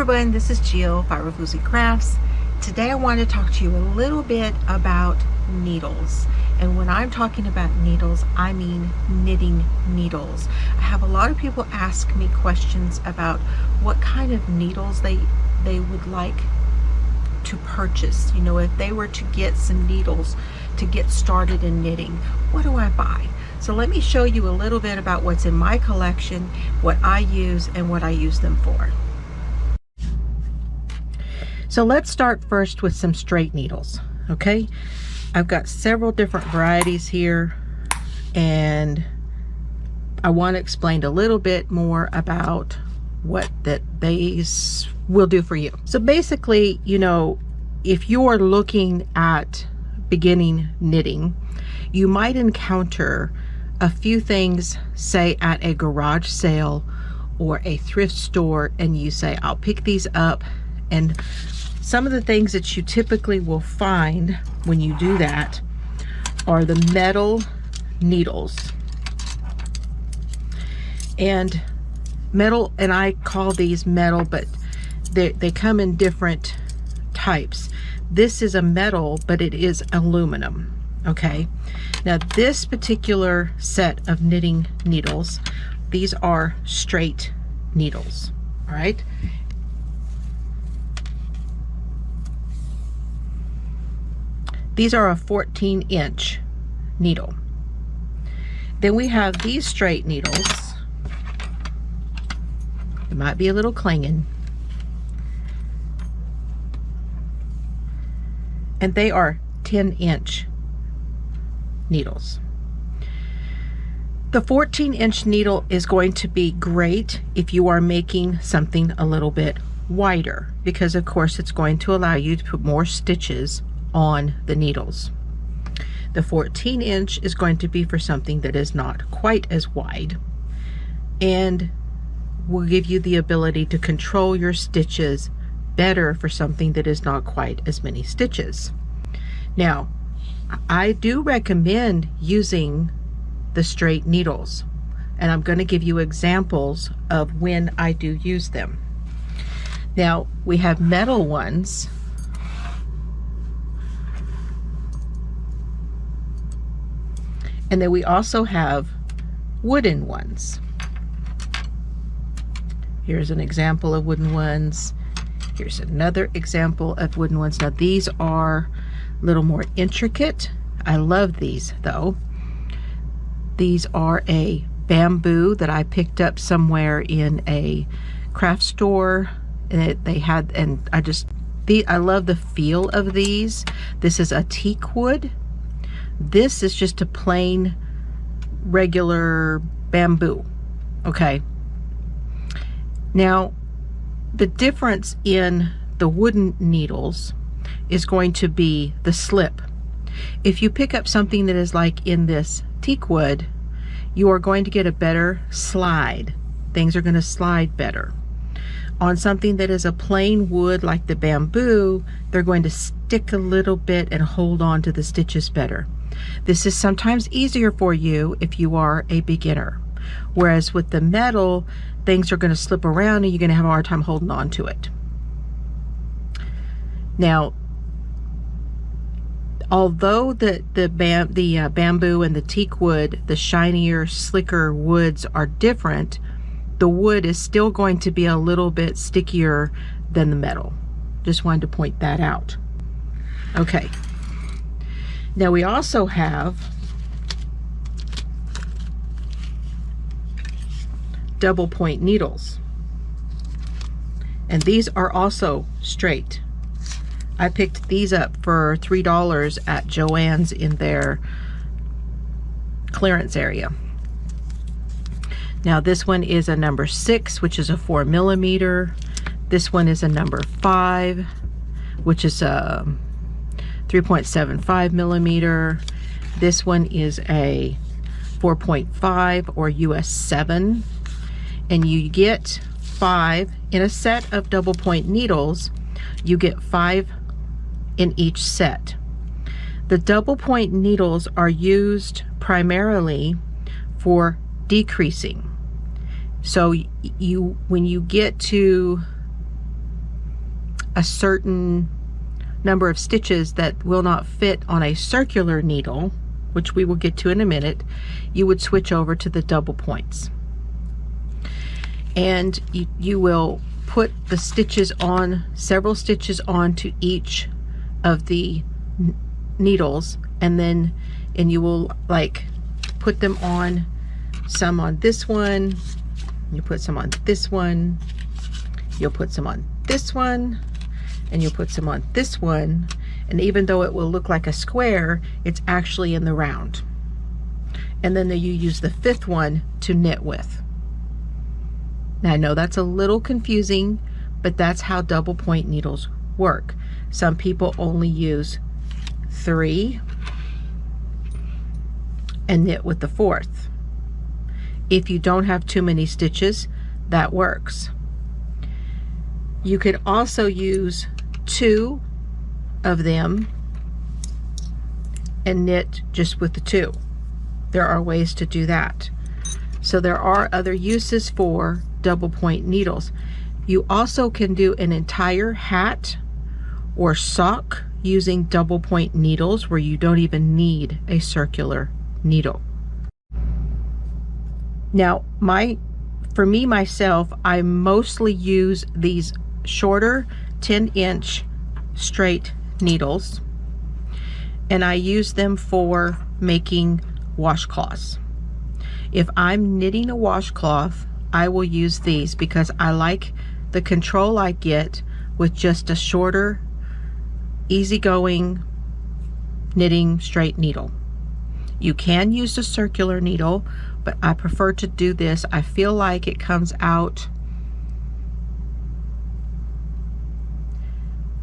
everyone, this is Jill, Floozie Crafts. Today I want to talk to you a little bit about needles. And when I'm talking about needles, I mean knitting needles. I have a lot of people ask me questions about what kind of needles they would like to purchase. You know, if they were to get some needles to get started in knitting, what do I buy? So let me show you a little bit about what's in my collection, what I use, and what I use them for. So let's start first with some straight needles, okay? I've got several different varieties here, and I want to explain a little bit more about what these will do for you. So basically, you know, if you're looking at beginning knitting, you might encounter a few things, say at a garage sale or a thrift store, and you say, I'll pick these up. And some of the things that you typically will find when you do that are the metal needles. And metal, and I call these metal, but they come in different types. This is a metal, but it is aluminum, okay? Now this particular set of knitting needles, these are straight needles, all right? These are a 14-inch needle. Then we have these straight needles. It might be a little clanging. And they are 10-inch needles. The 14-inch needle is going to be great if you are making something a little bit wider, because of course it's going to allow you to put more stitches on the needles. The 14-inch is going to be for something that is not quite as wide, and will give you the ability to control your stitches better for something that is not quite as many stitches. Now, I do recommend using the straight needles, and I'm going to give you examples of when I do use them. Now, we have metal ones. And then we also have wooden ones. Here's an example of wooden ones. Here's another example of wooden ones. Now these are a little more intricate. I love these though. These are a bamboo that I picked up somewhere in a craft store. And I love the feel of these. This is a teak wood. This is just a plain regular bamboo, okay? Now, the difference in the wooden needles is going to be the slip. If you pick up something that is like in this teak wood, you are going to get a better slide. Things are going to slide better. On something that is a plain wood like the bamboo, they're going to stick a little bit and hold on to the stitches better. This is sometimes easier for you if you are a beginner, whereas with the metal, things are going to slip around and you're going to have a hard time holding on to it. Now, although the bamboo and the teak wood, the shinier, slicker woods are different, the wood is still going to be a little bit stickier than the metal. Just wanted to point that out. Okay. Now we also have double point needles, and these are also straight. I picked these up for $3 at Joann's in their clearance area. Now this one is a number 6, which is a 4mm. This one is a number 5, which is a 3.75 millimeter. This one is a 4.5 or US 7, and you get 5 in a set of double point needles. You get 5 in each set. The double point needles are used primarily for decreasing. So when you get to a certain number of stitches that will not fit on a circular needle, which we will get to in a minute, you would switch over to the double points. And you will put the stitches on, several stitches onto each of the needles, and you will like put them on, some on this one, you put some on this one, you'll put some on this one, and you'll put some on this one, and even though it will look like a square, it's actually in the round. And then you use the fifth one to knit with. Now I know that's a little confusing, but that's how double point needles work. Some people only use 3 and knit with the 4th. If you don't have too many stitches, that works. You could also use 2 of them and knit just with the 2. There are ways to do that. So there are other uses for double point needles. You also can do an entire hat or sock using double point needles where you don't even need a circular needle. Now for me myself, I mostly use these shorter 10-inch straight needles, and I use them for making washcloths. If I'm knitting a washcloth, I will use these because I like the control I get with just a shorter, easygoing knitting straight needle. You can use a circular needle, but I prefer to do this. I feel like it comes out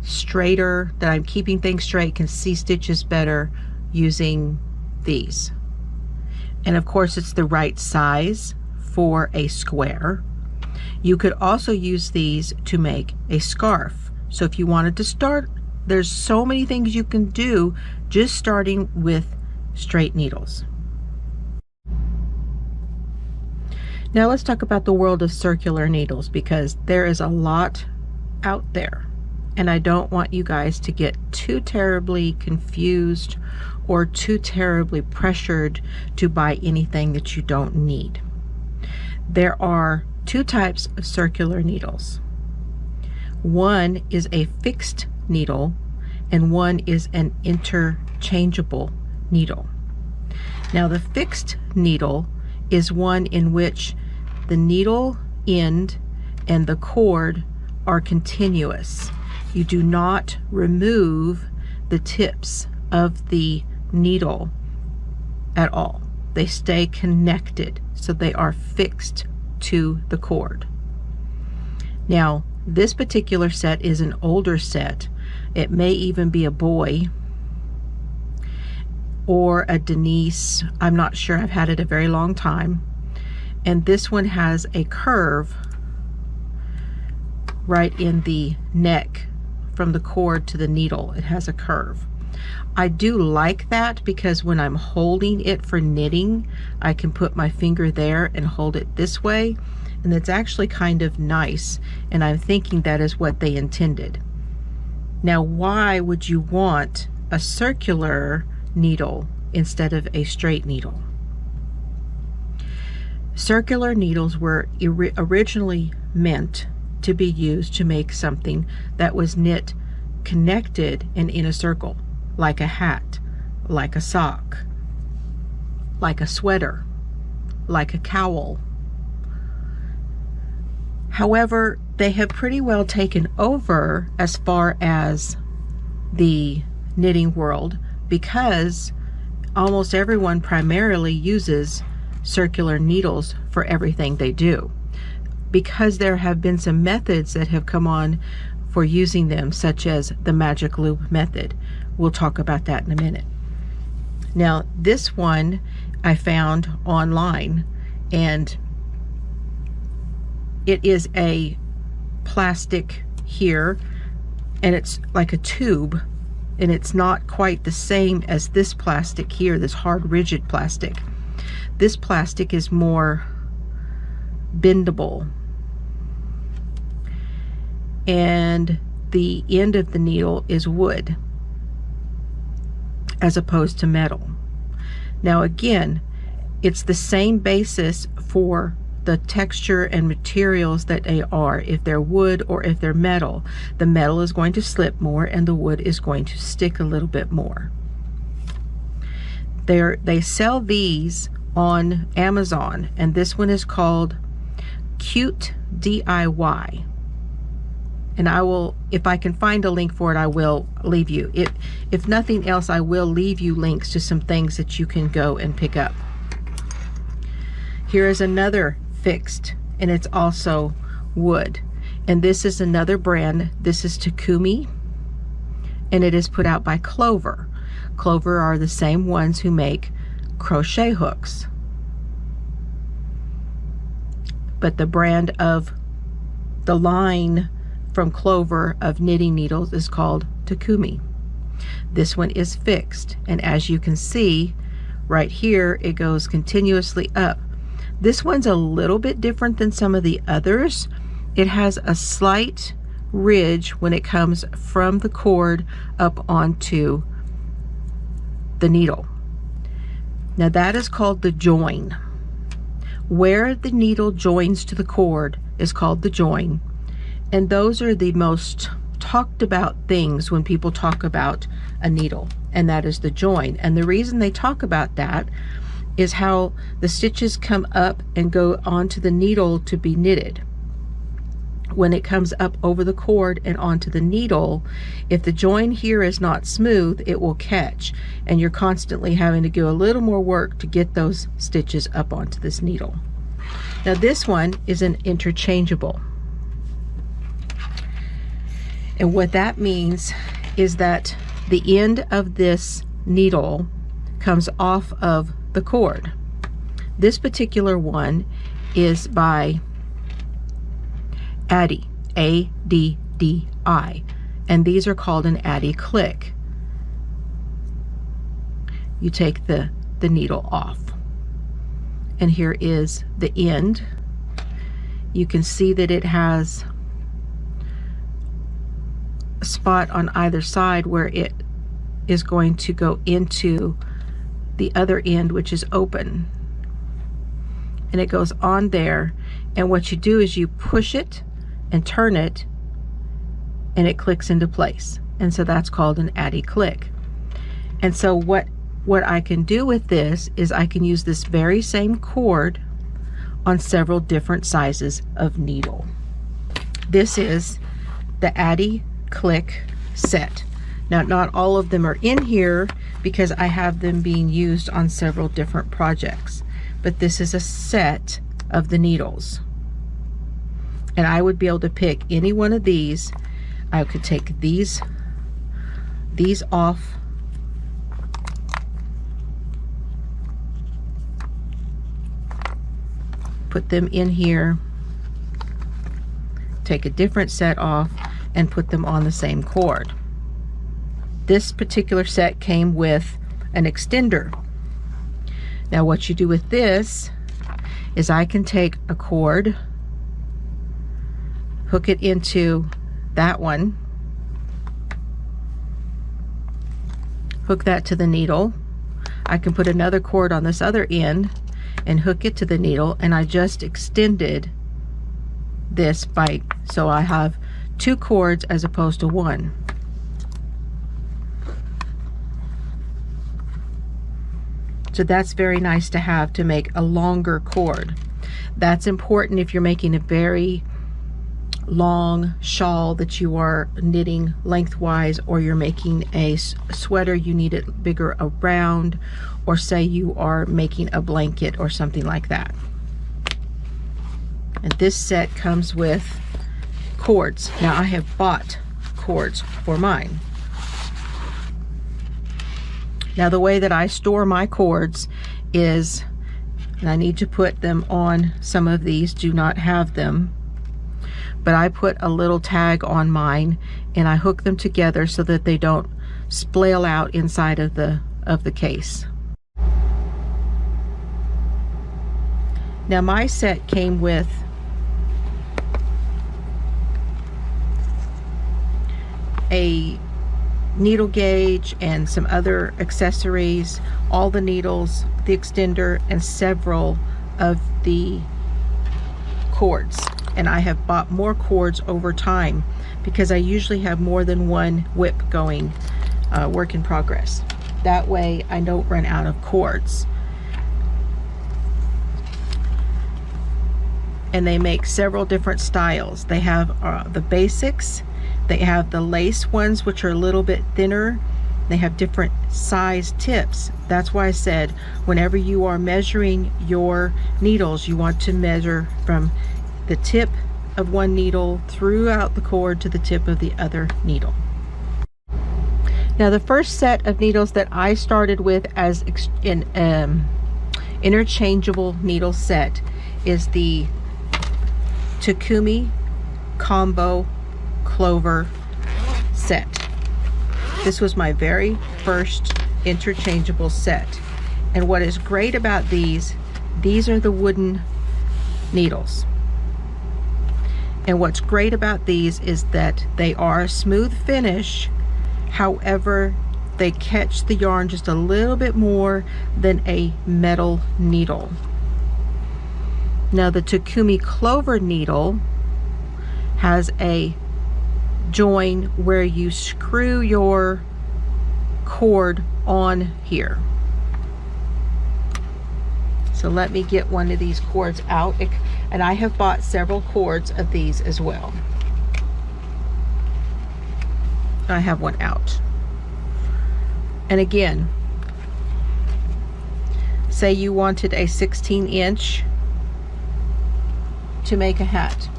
straighter, that I'm keeping things straight, can see stitches better using these. And of course it's the right size for a square. You could also use these to make a scarf. So if you wanted to start, there's so many things you can do just starting with straight needles. Now let's talk about the world of circular needles, because there is a lot out there, and I don't want you guys to get too terribly confused or too terribly pressured to buy anything that you don't need. There are 2 types of circular needles. One is a fixed needle and one is an interchangeable needle. Now the fixed needle is one in which the needle end and the cord are continuous. You do not remove the tips of the needle at all. They stay connected, so they are fixed to the cord. Now this particular set is an older set. It may even be a boy or a Denise. I'm not sure. I've had it a very long time. And this one has a curve right in the neck from the cord to the needle. It has a curve. I do like that because when I'm holding it for knitting, I can put my finger there and hold it this way, and it's actually kind of nice, and I'm thinking that is what they intended. Now why would you want a circular needle instead of a straight needle? Circular needles were originally meant to be used to make something that was knit connected and in a circle, like a hat, like a sock, like a sweater, like a cowl. However, they have pretty well taken over as far as the knitting world, because almost everyone primarily uses circular needles for everything they do, because there have been some methods that have come on for using them, such as the magic loop method. We'll talk about that in a minute. Now this one I found online, and it is a plastic here, and it's like a tube, and it's not quite the same as this plastic here, this hard rigid plastic. This plastic is more bendable, and the end of the needle is wood as opposed to metal. Now again, it's the same basis for the texture and materials that they are. If they're wood or if they're metal, the metal is going to slip more and the wood is going to stick a little bit more. They sell these on Amazon, and this one is called Cute DIY. And I will, if I can find a link for it, I will leave you. If nothing else, I will leave you links to some things that you can go and pick up. Here is another fixed, and it's also wood. And this is another brand. This is Takumi, and it is put out by Clover. Clover are the same ones who make crochet hooks. But the brand of the line from Clover of knitting needles is called Takumi. This one is fixed, and as you can see right here, it goes continuously up. This one's a little bit different than some of the others. It has a slight ridge when it comes from the cord up onto the needle. Now that is called the join. Where the needle joins to the cord is called the join. And those are the most talked about things when people talk about a needle, and that is the join. And the reason they talk about that is how the stitches come up and go onto the needle to be knitted. When it comes up over the cord and onto the needle, if the join here is not smooth, it will catch, and you're constantly having to do a little more work to get those stitches up onto this needle. Now this one is an interchangeable. And what that means is that the end of this needle comes off of the cord. This particular one is by Addi, A-D-D-I, and these are called an Addi Click. You take the needle off, and here is the end. You can see that it has a spot on either side where it is going to go into the other end, which is open, and it goes on there. And what you do is you push it and turn it, and it clicks into place, and so that's called an Addi Click. And so what I can do with this is I can use this very same cord on several different sizes of needle. This is the Addi Click set. Now not all of them are in here because I have them being used on several different projects, but this is a set of the needles, and I would be able to pick any one of these. I could take these off, put them in here, take a different set off, and put them on the same cord. This particular set came with an extender. Now what you do with this is I can take a cord, hook it into that one, hook that to the needle. I can put another cord on this other end and hook it to the needle, and I just extended this by, so I have 2 cords as opposed to 1. So that's very nice to have to make a longer cord. That's important if you're making a very long shawl that you are knitting lengthwise, or you're making a sweater, you need it bigger around, or say you are making a blanket or something like that. And this set comes with cords. Now I have bought cords for mine. Now the way that I store my cords is, and I need to put them on, some of these do not have them, but I put a little tag on mine and I hook them together so that they don't splail out inside of the case. Now my set came with a needle gauge and some other accessories, all the needles, the extender, and several of the cords. And I have bought more cords over time because I usually have more than one whip going, work in progress. That way I don't run out of cords. And they make several different styles. They have the basics, they have the lace ones, which are a little bit thinner. They have different size tips. That's why I said whenever you are measuring your needles, you want to measure from the tip of one needle throughout the cord to the tip of the other needle. Now the first set of needles that I started with as an interchangeable needle set is the Takumi Combo Clover set. This was my very first interchangeable set. And what is great about these are the wooden needles. And what's great about these is that they are a smooth finish. However, they catch the yarn just a little bit more than a metal needle. Now the Takumi Clover needle has a join where you screw your cord on here. So let me get one of these cords out, and I have bought several cords of these as well. I have one out. And again, say you wanted a 16-inch to make a hat.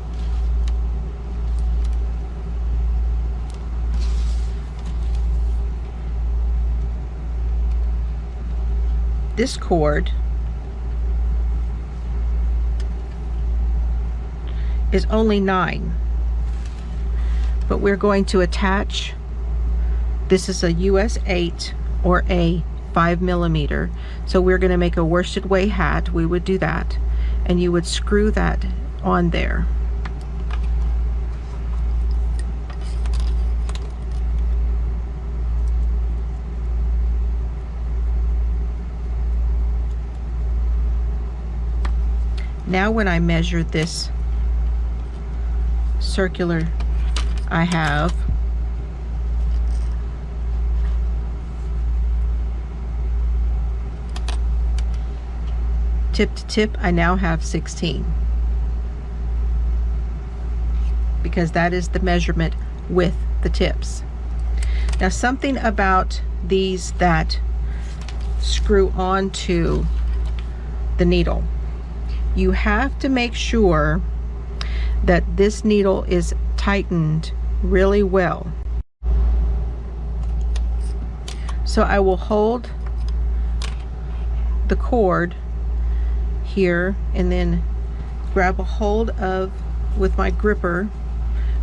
This cord is only 9, but we're going to attach, this is a US 8 or a 5mm, so we're going to make a worsted weight hat. We would do that, and you would screw that on there. Now when I measure this circular, I have tip to tip, I now have 16, because that is the measurement with the tips. Now something about these that screw onto the needle, you have to make sure that this needle is tightened really well. So I will hold the cord here and then grab a hold of, with my gripper,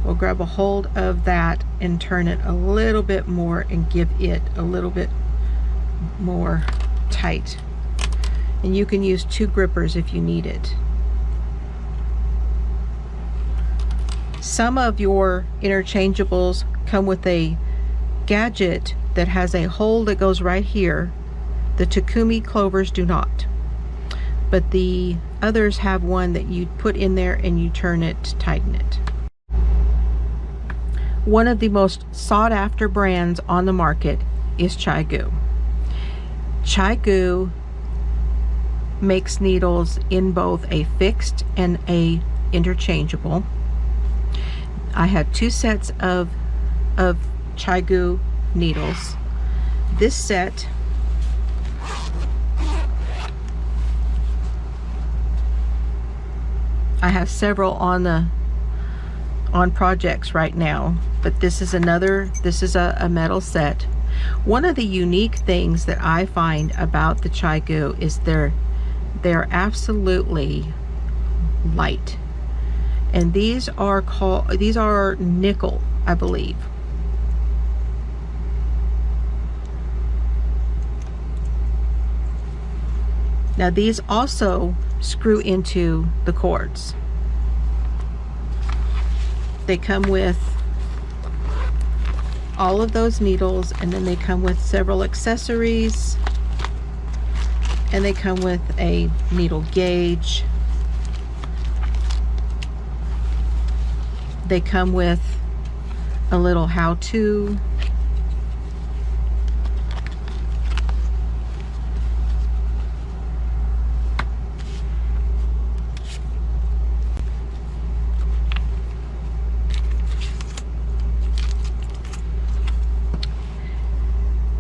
we'll grab a hold of that and turn it a little bit more and give it a little bit more tight. And you can use 2 grippers if you need it. Some of your interchangeables come with a gadget that has a hole that goes right here. The Takumi Clovers do not, but the others have one that you put in there and you turn it to tighten it. One of the most sought after brands on the market is ChaiGoo. ChaiGoo makes needles in both a fixed and a interchangeable. I have 2 sets of ChaiGoo needles. This set I have several on projects right now, but this is a metal set. One of the unique things that I find about the ChaiGoo is they're absolutely light, and these are nickel, I believe. Now these also screw into the cords. They come with all of those needles, and then they come with several accessories, and they come with a needle gauge. They come with a little how-to.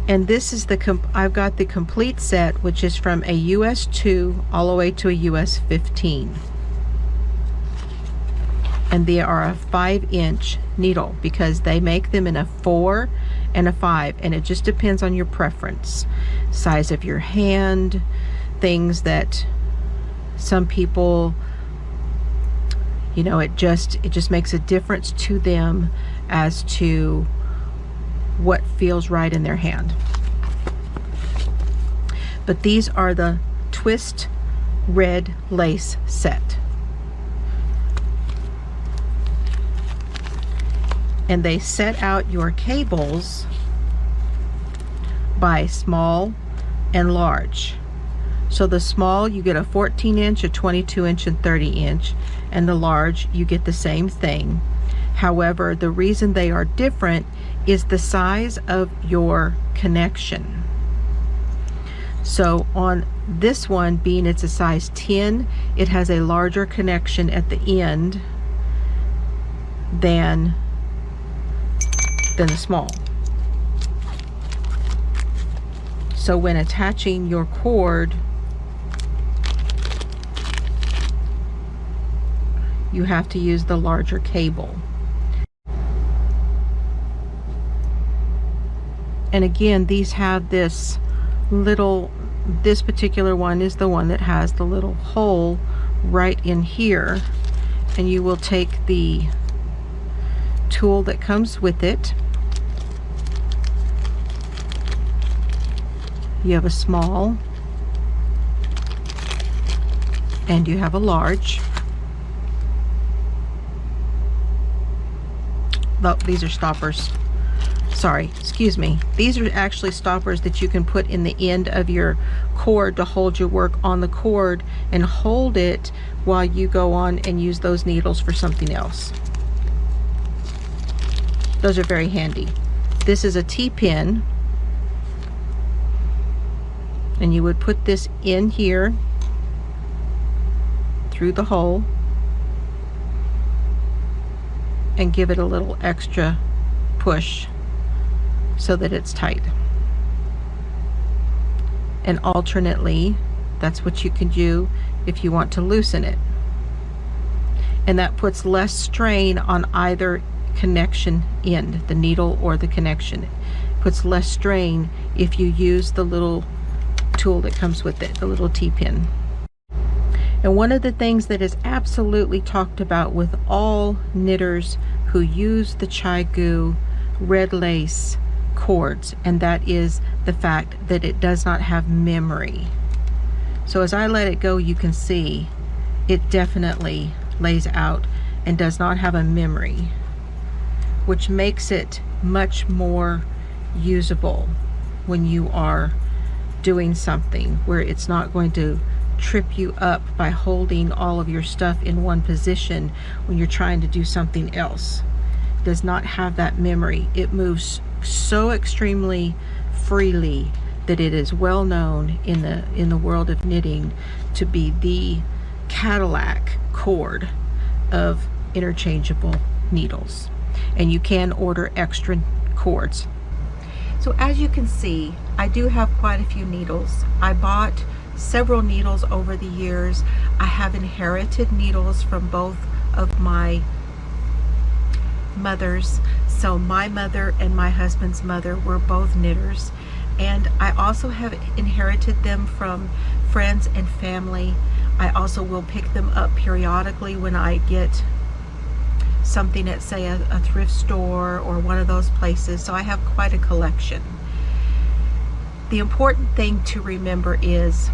And this is I've got the complete set, which is from a US 2 all the way to a US 15. And they are a 5-inch needle because they make them in a 4 and a 5, and it just depends on your preference, size of your hand, things that some people, you know, it just makes a difference to them as to what feels right in their hand. But these are the twist red lace set, and they set out your cables by small and large. So the small, you get a 14-inch, a 22-inch, and 30-inch, and the large, you get the same thing. However, the reason they are different is the size of your connection. So on this one, being it's a size 10, it has a larger connection at the end than the small. So when attaching your cord, you have to use the larger cable. And again, these have this particular one is the one that has the little hole right in here, and you will take the tool that comes with it. You have a small and you have a large. Oh, these are stoppers. Sorry, excuse me. These are actually stoppers that you can put in the end of your cord to hold your work on the cord and hold it while you go on and use those needles for something else. Those are very handy. This is a T-pin, and you would put this in here through the hole and give it a little extra push so that it's tight. And alternately, that's what you can do if you want to loosen it. And that puts less strain on either connection end, the needle or the connection. It puts less strain if you use the little tool that comes with it, the little T-pin. And one of the things that is absolutely talked about with all knitters who use the ChaiGoo red lace cords, and that is the fact that it does not have memory. So as I let it go, you can see it definitely lays out and does not have a memory, which makes it much more usable when you are doing something where it's not going to trip you up by holding all of your stuff in one position when you're trying to do something else. It does not have that memory. It moves so extremely freely that it is well known in the world of knitting to be the Cadillac cord of interchangeable needles. And you can order extra cords. So as you can see, I do have quite a few needles. I bought several needles over the years. I have inherited needles from both of my mothers. So my mother and my husband's mother were both knitters, and I also have inherited them from friends and family. I also will pick them up periodically when I get something at, say, a thrift store or one of those places. So I have quite a collection. The important thing to remember is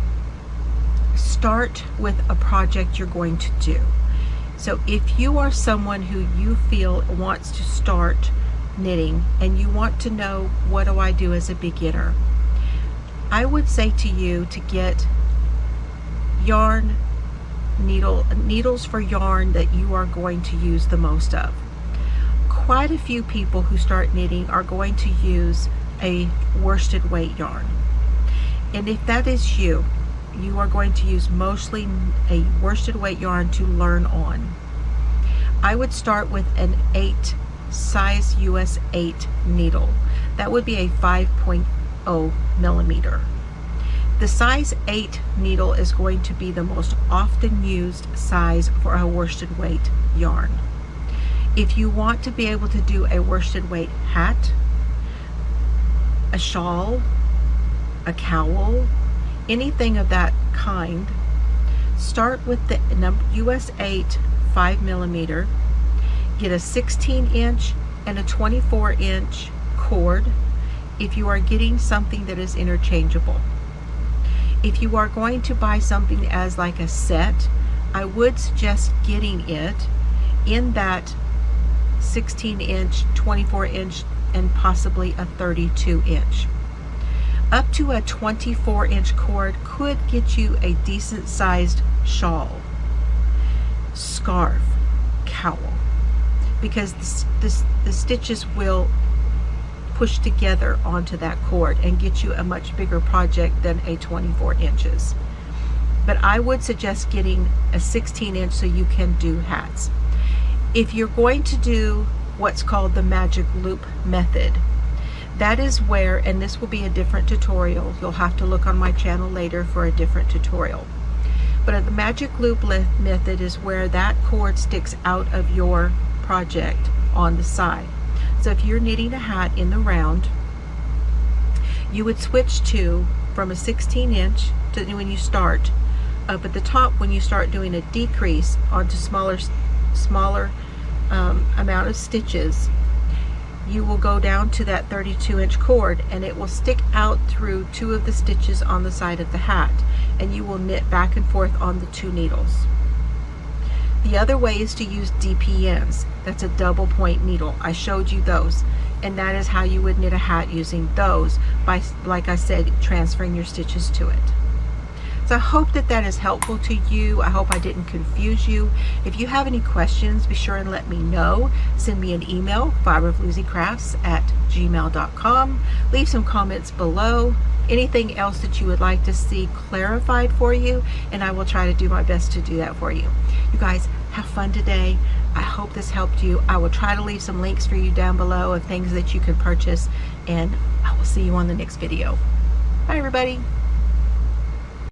start with a project you're going to do. So if you are someone who you feel wants to start knitting and you want to know, what do I do as a beginner? I would say to you to get yarn, needles for yarn that you are going to use the most of. Quite a few people who start knitting are going to use a worsted weight yarn. And if that is you, you are going to use mostly a worsted weight yarn to learn on. I would start with an 8 size US 8 needle. That would be a 5.0 millimeter. The size 8 needle is going to be the most often used size for a worsted weight yarn. If you want to be able to do a worsted weight hat, a shawl, a cowl, anything of that kind, start with the US 8 5 millimeter, get a 16-inch and a 24-inch cord if you are getting something that is interchangeable. If you are going to buy something as like a set, I would suggest getting it in that 16-inch, 24-inch, and possibly a 32-inch. Up to a 24-inch cord could get you a decent sized shawl, scarf, cowl, because the stitches will push together onto that cord and get you a much bigger project than a 24 inches. But I would suggest getting a 16-inch so you can do hats. If you're going to do what's called the magic loop method, that is where, and this will be a different tutorial, you'll have to look on my channel later for a different tutorial. But the magic loop method is where that cord sticks out of your project on the side. So if you're knitting a hat in the round, you would switch to from a 16-inch to when you start up at the top, when you start doing a decrease onto smaller amount of stitches, you will go down to that 32-inch cord and it will stick out through 2 of the stitches on the side of the hat, and you will knit back and forth on the 2 needles. The other way is to use DPNs. That's a double point needle. I showed you those, and that is how you would knit a hat using those by, like I said, transferring your stitches to it. So I hope that that is helpful to you. I hope I didn't confuse you. If you have any questions, be sure and let me know. Send me an email, fiberfloosiecrafts@gmail.com. Leave some comments below. Anything else that you would like to see clarified for you, and I will try to do my best to do that for you. You guys have fun today. I hope this helped you. I will try to leave some links for you down below of things that you can purchase, and I will see you on the next video. Bye everybody.